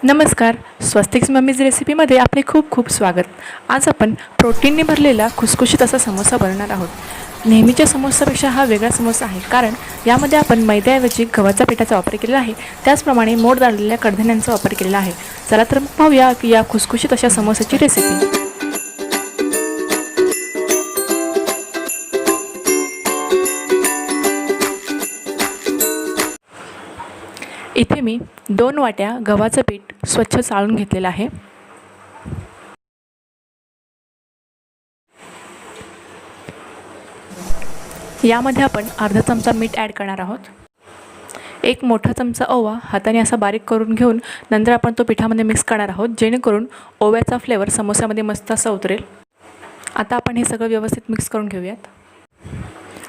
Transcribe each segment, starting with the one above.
नमस्कार. स्वस्तिक मम्मीज रेसिपीमध्ये आपले खूप खूप स्वागत. आज आपण प्रोटीनने भरलेला खुसखुशीत असा समोसा बनवणार आहोत. नेहमीच्या समोसापेक्षा हा वेगळा समोसा आहे, कारण यामध्ये आपण मैद्याऐवजी गव्हाच्या पिठाचा वापर केलेला आहे. त्याचप्रमाणे मोड दाळलेल्या कडधान्यांचा वापर केलेला आहे. चला तर मग पाहूया की या खुसखुशीत अशा समोसाची रेसिपी. इथे मी 2 वाट्या गव्हाचं पीठ स्वच्छ चाळून घेतलेलं आहे. यामध्ये आपण अर्धा चमचा मीठ ॲड करणार आहोत. एक मोठा चमचा ओवा हाताने असा बारीक करून घेऊन नंतर आपण तो पिठामध्ये मिक्स करणार आहोत, जेणेकरून ओव्याचा फ्लेवर समोसामध्ये मस्त असा उतरेल. आता आपण हे सगळं व्यवस्थित मिक्स करून घेऊयात.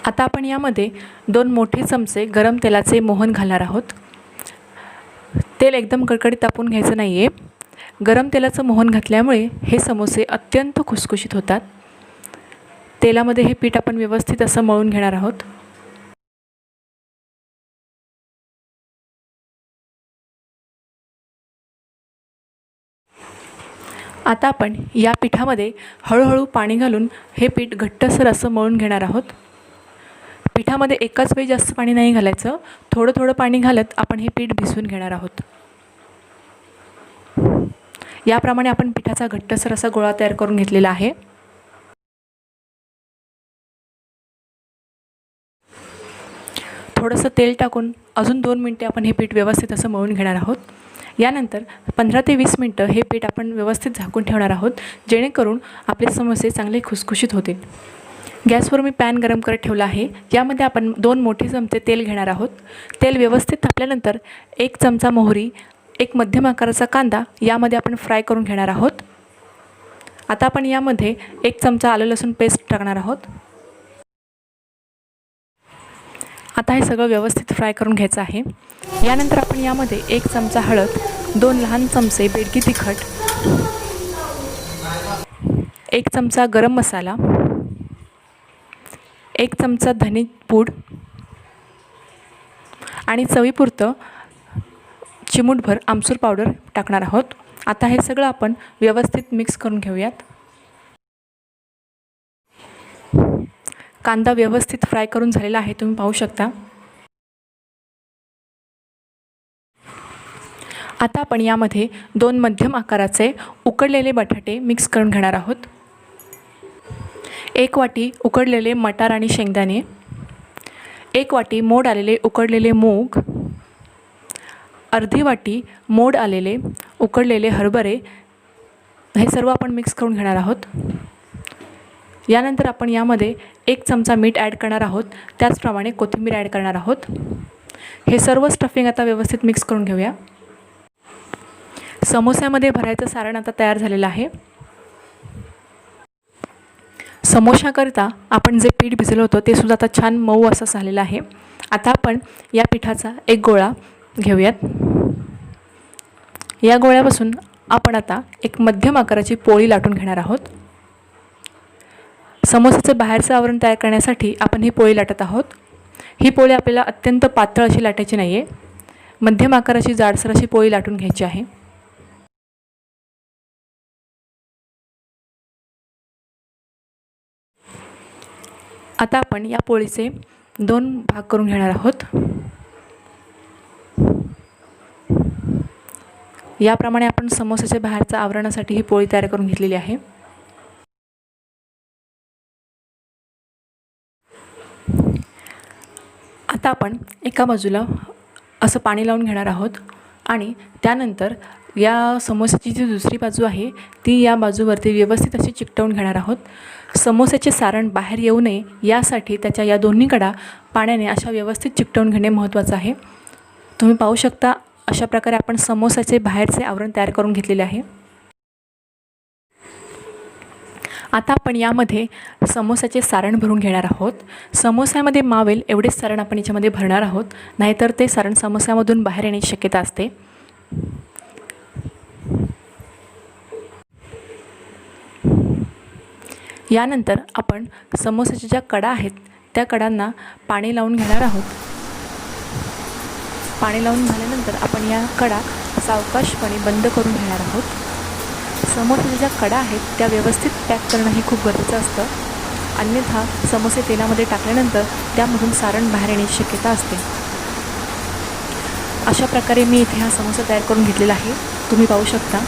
आता आपण यामध्ये 2 मोठे चमचे गरम तेलाचे मोहन घालणार आहोत. तेल एकदम कडकडीत तापवून घ्यायचं नाही आहे. गरम तेलाचं मोहन घातल्यामुळे हे समोसे अत्यंत खुसखुशीत होतात. तेलामध्ये हे पीठ आपण व्यवस्थित असं मळून घेणार आहोत. आता आपण या पिठामध्ये हळूहळू पाणी घालून हे पीठ घट्टसर असं मळून घेणार आहोत. पिठामध्ये एकाच वेळी जास्त पाणी नाही घालायचं, थोडं थोडं पाणी घालत आपण हे पीठ भिजवून घेणार आहोत. याप्रमाणे आपण पिठाचा घट्टसर असा गोळा तयार करून घेतलेला आहे. थोडंसं तेल टाकून अजून 2 मिनटे आपण हे पीठ व्यवस्थित असं मळून घेणार आहोत. यानंतर 15 ते 20 मिनटं हे पीठ आपण व्यवस्थित झाकून ठेवणार आहोत, जेणेकरून आपले समोसे चांगले खुसखुशीत होतील. गॅसवर मी पॅन गरम करत ठेवला आहे. यामध्ये आपण 2 मोठे चमचे तेल घेणार आहोत. तेल व्यवस्थित तापल्यानंतर 1 चमचा मोहरी, 1 मध्यम आकाराचा कांदा यामध्ये आपण फ्राय करून घेणार आहोत. आता आपण यामध्ये 1 चमचा आलं लसूण पेस्ट टाकणार आहोत. आता हे सगळं व्यवस्थित फ्राय करून घ्यायचं आहे. यानंतर आपण यामध्ये 1 चमचा हळद, 2 लहान चमचे बेडगी तिखट, 1 चमचा गरम मसाला, 1 चमचा धने पूड आणि चवीपुरतं चिमूटभर आमचूर पावडर टाकणार आहोत. आता हे सगळं आपण व्यवस्थित मिक्स करून घेऊयात. कांदा व्यवस्थित फ्राय करून झालेला आहे, तुम्ही पाहू शकता. आता आपण यामध्ये 2 मध्यम आकाराचे उकडलेले बटाटे मिक्स करून घेणार आहोत. 1 वाटी उकडलेले मटार आणि शेंगदाणे, 1 वाटी मोड आलेले उकडलेले मूग, अर्धी वाटी मोड आलेले उकडलेले हरभरे, हे सर्व आपण मिक्स करून घेणार आहोत. यानंतर आपण यामध्ये 1 चमचा मीठ ॲड करणार आहोत. त्याचप्रमाणे कोथिंबीर ॲड करणार आहोत. हे सर्व स्टफिंग आता व्यवस्थित मिक्स करून घेऊया. समोस्यामध्ये भरायचं सारण आता तयार झालेलं आहे. समोशाकरिता आपण जे पीठ भिजवलं होतं ते सुद्धा आता छान मऊ असं झालेलं आहे. आता आपण या पिठाचा एक गोळा घेऊयात. या गोळ्यापासून आपण आता एक मध्यम आकाराची पोळी लाटून घेणार आहोत. समोसाचं बाहेरचं आवरण तयार करण्यासाठी आपण ही पोळी लाटत आहोत. ही पोळी आपल्याला अत्यंत पातळ अशी लाटायची नाही आहे, मध्यम आकाराची जाडसर अशी पोळी लाटून घ्यायची आहे. आता आपण या पोळीचे 2 भाग करून घेणार आहोत. याप्रमाणे आपण समोसाच्या बाहेरच्या आवरणासाठी ही पोळी तयार करून घेतलेली आहे. आता आपण एका बाजूला असं पाणी लावून घेणार आहोत आणि त्यानंतर या समोसाची जी दुसरी बाजू आहे ती या बाजूवरती व्यवस्थित अशी चिकटवून घेणार आहोत. समोसाचे सारण बाहेर येऊ नये यासाठी त्याच्या या दोन्ही कडा पाण्याने अशा व्यवस्थित चिकटवून घेणे महत्त्वाचं आहे. तुम्ही पाहू शकता, अशा प्रकारे आपण समोसाचे बाहेरचे आवरण तयार करून घेतलेले आहे. आता आपण यामध्ये समोसाचे सारण भरून घेणार आहोत. समोस्यामध्ये मावेल एवढेच सारण आपण याच्यामध्ये भरणार आहोत, नाहीतर ते सारण समोस्यामधून बाहेर येण्याची शक्यता असते. यानंतर आपण समोसाच्या ज्या कडा आहेत त्या कडांना पाणी लावून घेणार आहोत. पाणी लावून झाल्यानंतर आपण या कडा सावकाशपणे बंद करून घेणार आहोत. समोसाच्या ज्या कडा आहेत त्या व्यवस्थित पॅक करणं हे खूप गरजेचं असतं, अन्यथा समोसे तेलामध्ये टाकल्यानंतर त्यामधून सारण बाहेर येण्याची शक्यता असते. अशा प्रकारे मी इथे हा समोसा तयार करून घेतलेला आहे. तुम्ही पाहू शकता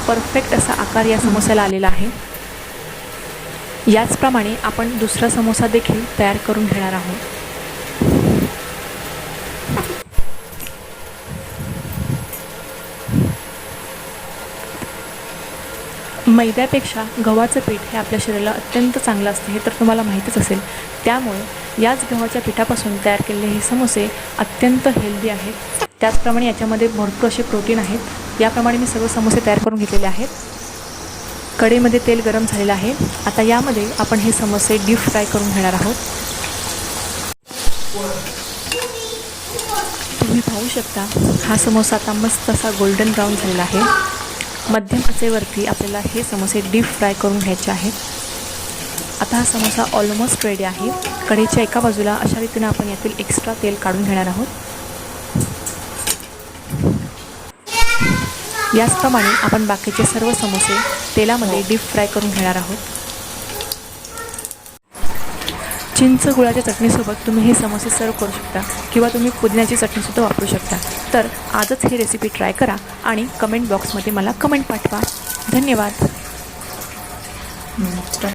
परफेक्ट असा आकार या समोस्याला आलेला आहे. याचप्रमाणे आपण दुसरा समोसा देखील तयार करून घेणार आहोत. मैद्यापेक्षा गव्हाचं पीठ हे आपल्या शरीराला अत्यंत चांगलं असते हे तर तुम्हाला माहीतच असेल. त्यामुळे याच गव्हाच्या पिठापासून तयार केलेले हे समोसे अत्यंत हेल्दी आहेत. त्याचप्रमाणे याच्यामध्ये भरपूर असे प्रोटीन आहेत. याप्रमाणे मी सर्व समोसे तयार करून घेतलेले आहेत. कढईमध्ये तेल गरम झालेलं आहे. आता यामध्ये आपण हे समोसे डीप फ्राय करून घेणार आहोत. तुम्ही पाहू शकता हा समोसा आता मस्त असा गोल्डन ब्राऊन झालेला आहे. मध्यम आचेवरती आपल्याला हे समोसे डीप फ्राय करून घ्यायचे आहेत. आता हा समोसा ऑलमोस्ट रेडी आहे. कढईच्या एका बाजूला अशा रीतीने आपण यातील एक्स्ट्रा तेल काढून घेणार आहोत. याचप्रमाणे आपण बाकीचे सर्व समोसे तेलामध्ये डीप फ्राय करून घेणार आहोत. चिंच गुळाच्या चटणीसोबत तुम्ही हे समोसे सर्व करू शकता किंवा तुम्ही पुदिन्याची चटणीसुद्धा वापरू शकता. तर आजच ही रेसिपी ट्राय करा आणि कमेंट बॉक्समध्ये मला कमेंट पाठवा. धन्यवाद.